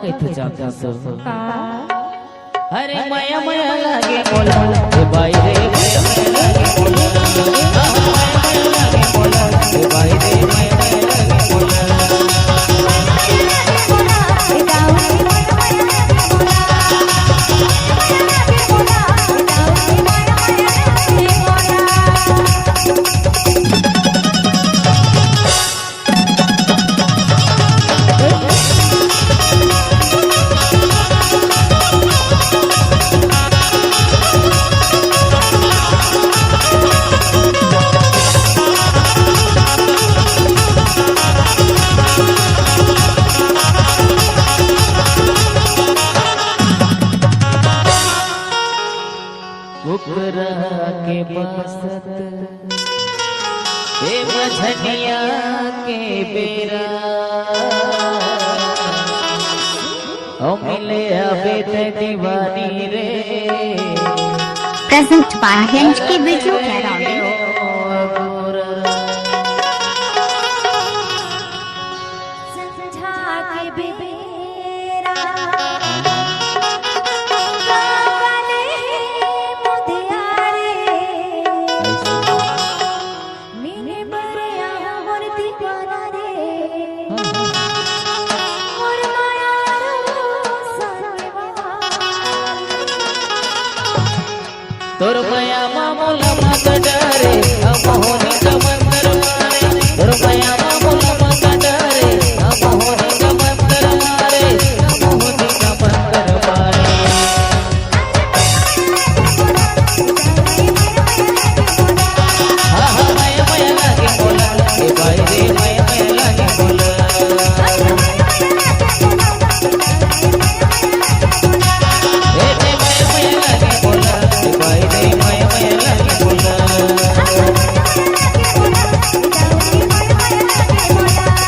नहीं तो जाता सो अरे माया माया लागे मोला ए भाई रे माया माया लागे मोला माया माया लागे मोला ए भाई रे माया माया लागे मोला के बसत ए मझनिया के बेरा ओ मिले अबे ते दीवानी रे प्रेजेंट बाय हिंज की वीडियो कैरोलिंग तोर माया मामूला मत डरे अब होने